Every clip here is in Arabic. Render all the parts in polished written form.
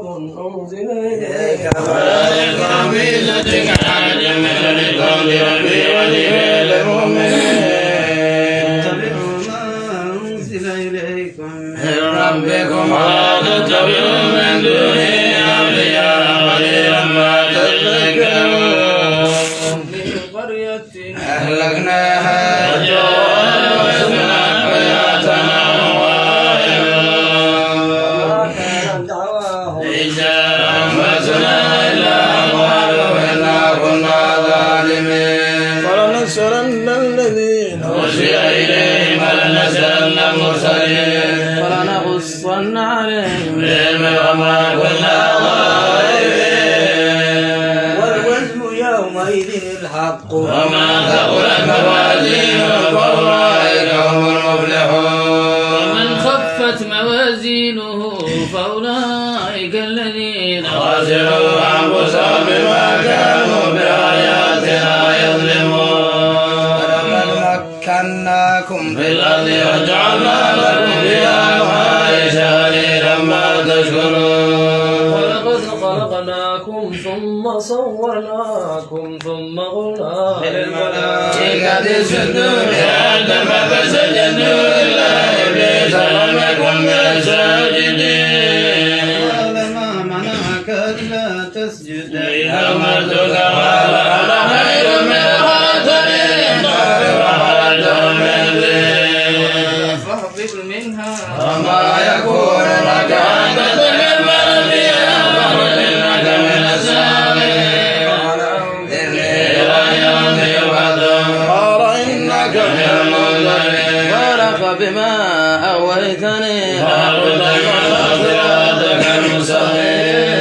أنزل إليك وذكر بذاتك حاج مثل قول ربي ولغير المؤمنين اتبعوا ما أنزل إليكم من ربكم ولا تتبعوا من دونه أولياء قليلا ما تذكرون من قرية أهلكناها وجاءتنا حياتنا ما كان دعواهم إذا أنفسنا إلا قالوا إنا كنا ظالمين فلنسألن الذين أوحي إليهم ولنسألن المرسلين فلنقصن عليهم بعلم وما كنا غائبين والوزن يومئذ الحق وما ثقلت موازينه فأولئك هم المفلحون ومن خفت موازينه فأولئك الذين خسروا أنفسهم بما كانوا بآياتنا يظلمون ولقد مكناكم في الأرض وجعلنا لكم فيها معايش قليلا ما تشكرون ولقد خلقناكم ثم صورناكم ثم قلنا للملائكة اسجدوا لآدم فسجدوا إلا إبليس لم يكن من الساجدين قال ما منعك ألا تسجد إذ أمرتك قال أنا خير من خلقتني من نار وخلقته من طين فاهبط منها وما يكون لك أن تتكبر فيها فاخرج إنك من الساغرين إني إلى يوم يبعثون قال إنك من المنظرين قال فبما أويتني فاعبد صراطك المستقيم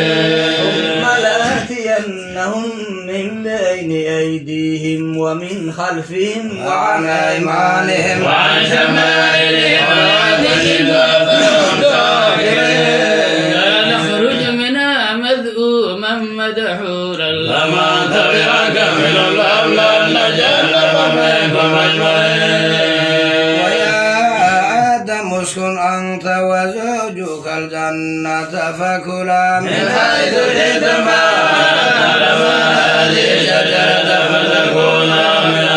ثم لآتينهم من بين أيديهم ومن خلفهم وعن أيمانهم وعن شمائلهم ولا تجد أكثرهم شاكرين لا نخرج منها مذءوما مدحورا لما تبعك من الأولاد جهنم منكم أجمعين ويا آدم اسكن أنت وزوجك الجنة فكلا من حيث شئتما ولا هذه الشجرة فتكونا من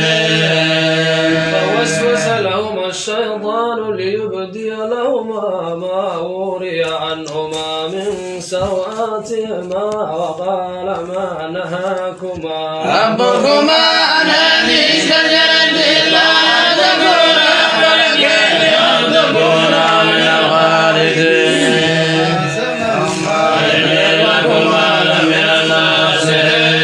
الظالمين فوسوس لهما الشيطان ليبدي لهما ما وري عنهما من سوآتهما وقال ما نهاكما ربكما عن هذه الشجرة إلا أن تكونا ملكين أو تكونا من الخالدين لكما لمن الناصحين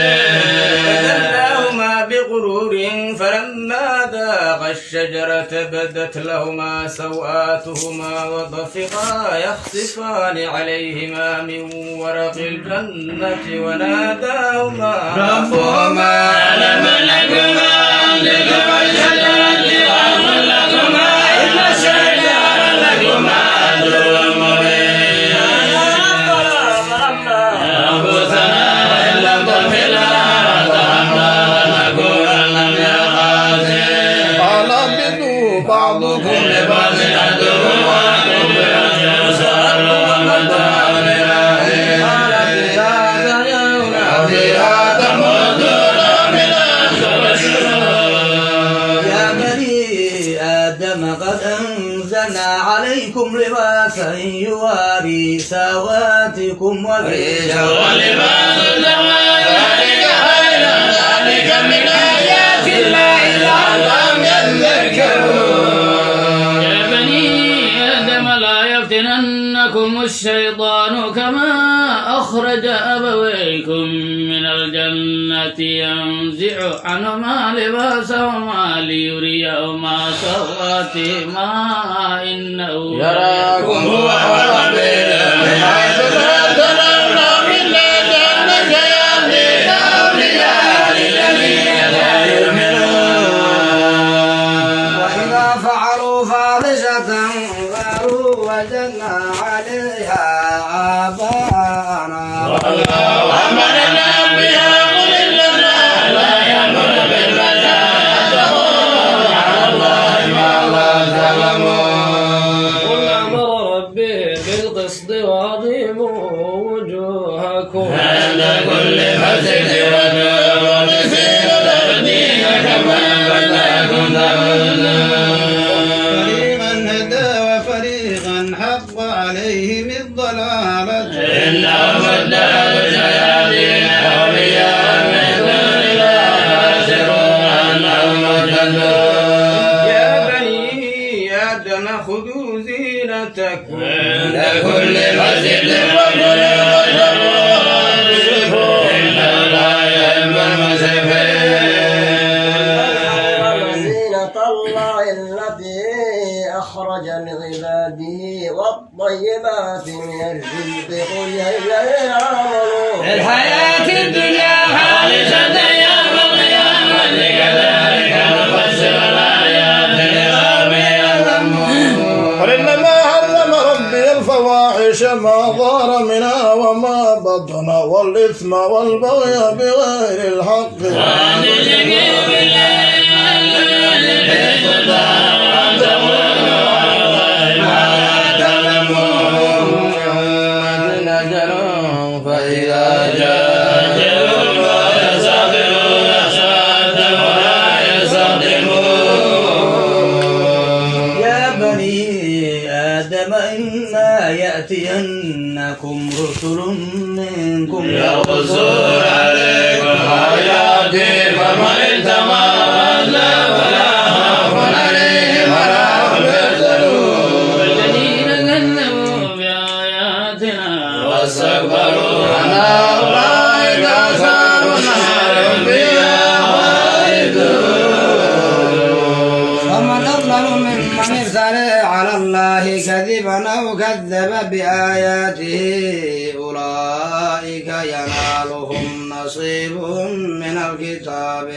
فدلاهما بغرور فلما ذاقا الشجرة بدت لهما سوآتهما وطفقا يخصفان عليهما من ورق الجنة وناداهما ربهما ألم لكما أن تلكما الشجرة وأقل لكما إن الشيطان لكما عدو مبين أنفسنا وإن لم تغفر لنا وترحمنا لنكونن من الخاسرين قال اهبطوا بعضكم لبعض عدو ولكم في الأرض مستقر ومتاع إلى حين فيها تموتون وفيها تبشرون يا بني آدم قد أنزلنا عليكم لباسا يواري سواتكم وريشا ولباس التقوى ذلك خير ذلك من آيات الله لعلهم يذكرون يا بني آدم لا يفتننكم الشيطان كما أخرج أبويكم من الجنة ينزع عنهما لباسهما ليريهما سوآتهما إنه يراكم هو وقبيله من حيث لا ترونهم إلا كأنك يهدي أولياء للذين لا يؤمنون وإذا فعلوا فاحشة قالوا وجدنا عليها آباءنا والله أمرنا بها قل إن الله لا يأمر بالفحشاء تقولون على الله ما لا تعلمون قل أمر ربي بالقسط وأقيموا أقيموا وجوهكم عند كل مسجد ومقيسين الدين كما بداكم فريقا هدى وفريقا حق عليهم الضلالة إنهم ادعوا الشياطين أولياء من دون الله يحسبون أنهم مهتدون يا بني آدم خذوا زينتكم عند كل مسجد وكلوا واشربوا إن الله يحب المسرفين زينة الله التي أخرج لعباده والطيبات من الرزق قل يا الذين آمنوا الحياة الدنيا خالصة يوم القيامة كذلك نفسر الآيات لقوم يعلمون قل إنما حرم ربي الفواحش ما ظهر منها وما بطن والإثم والبغي بغير الحق وأن تشركوا بالله وأن تقولوا على الله ما لا تعلمون أجل فإذا جاء أجلهم لا يستغفرون ساعة ولا يستقدمون يا بني آدم إما يأتينكم رسل منكم يقصون عليكم آياتي فمن اتقى وأصلح فلا خوف عليهم ولا هم يحزنون والذين كذبوا بآياتنا واستكبروا عنها أولئك أصحاب النار هم فيها خالدون ومن أظلم ممن افترى على الله كذبا أو كذب بآياته أولئك ينالهم نصيبهم من الكتاب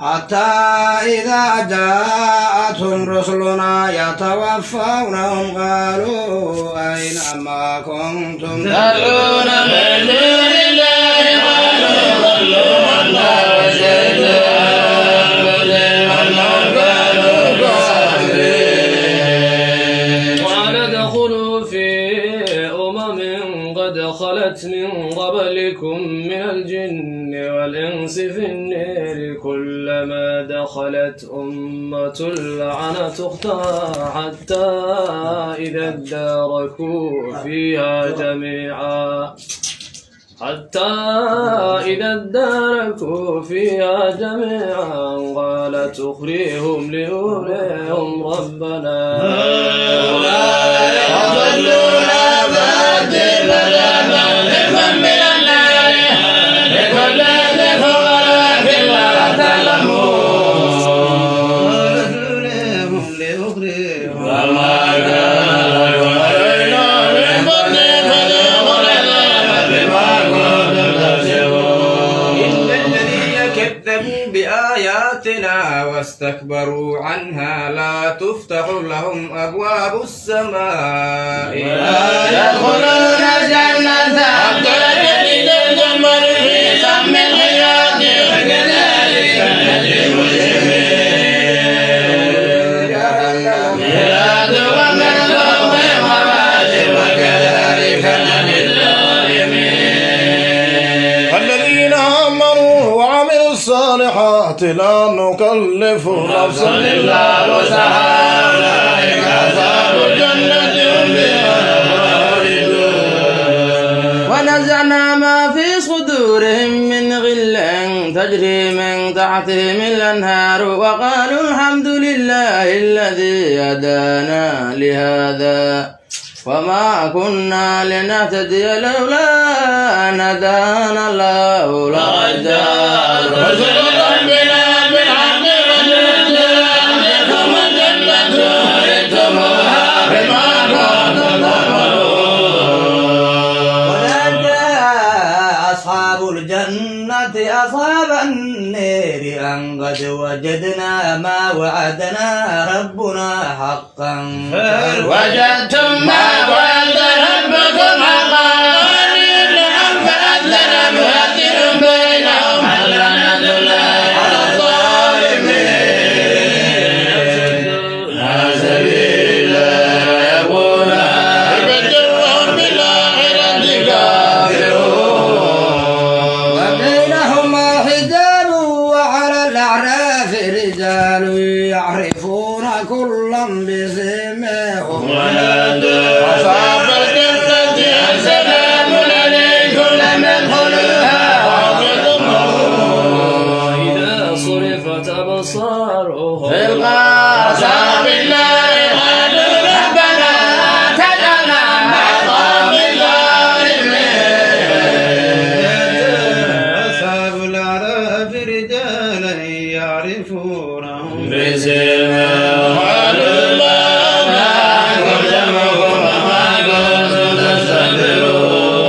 حتى إذا جاءتهم رسلنا يتوفونهم قالوا أين ما كنتم تدعون من دون الله قالوا ضلوا عنا وشهدوا أنفسهم أنهم كانوا كافرين وقال ادخلوا في قد خلت من قبلكم من الجن والإنس في النار كلما دخلت أمة لعنت أختها حتى إذا اداركوا فيها جميعا قالت أخريهم لأوليهم ربنا يضلون فأتم عذابا لمن من النار لكل ذنب ولكن لا تعلمون وما كان لكم علينا من فضل فذوقوا العذاب بما كنتم تكسبون إن الذين كذبوا بآياتنا واستكبروا عنها لا تفتح لهم أبواب السماء يدخلون الجنة حتى يلج الجمل في سم الخياط وكذلك نجزي المجرمين ميلاد ومن فوق مواسم وكذلك نجزي الظالمين الذين آمنوا وعملوا الصالحات لا نكلف نفسا إلا وسعها أولئك أصحاب الجنة هم فيها خالدون ونزعنا ما في صدورهم من غل تجري من تحتهم الأنهار وقالوا الحمد لله الذي هدانا لهذا وما كنا لنهتدي لولا أن هدانا الله لقد جاءت رسل ربنا بالحق وجئتكم الجنة أورثتموها بما كنتم تعملون ونادى أصحاب الجنة أصحاب النار أن قد وجدنا ما وعدنا ربنا حقا وجدتم ما وعد ربكم حقا وإن الحق فأذن مؤذن بينهم لعنة الله على الظالمين يا سبيل الله عليهم أصحاب الجنة سلام عليكم لم يدخلوها إذا صرفت أبصارهم أصحاب النار قالوا ربنا تجعلنا مع القوم الظالمين أصحاب الأعراف رجالا يعرفونهم بسمهم قالوا ما عنكم جمعكم وما كنتم تستكبرون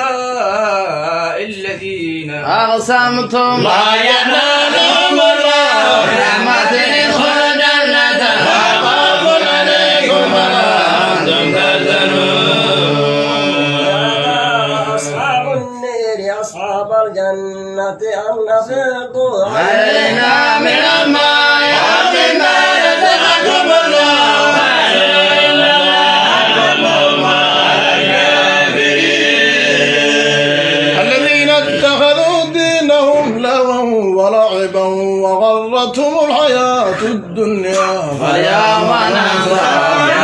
هؤلاء الذين أقسمتم لا ينالهم الله برحمة ادخلوا الجنة لا خوف عليكم ولا أنتم تحزنون أصحاب النير أصحاب الجنة أن نفقوا علينا من الماء ومما رزقكم الله وإلا الذين اتخذوا دينهم لهوا ولعبا وغرتهم الحياة الدنيا فاليوم ننساهم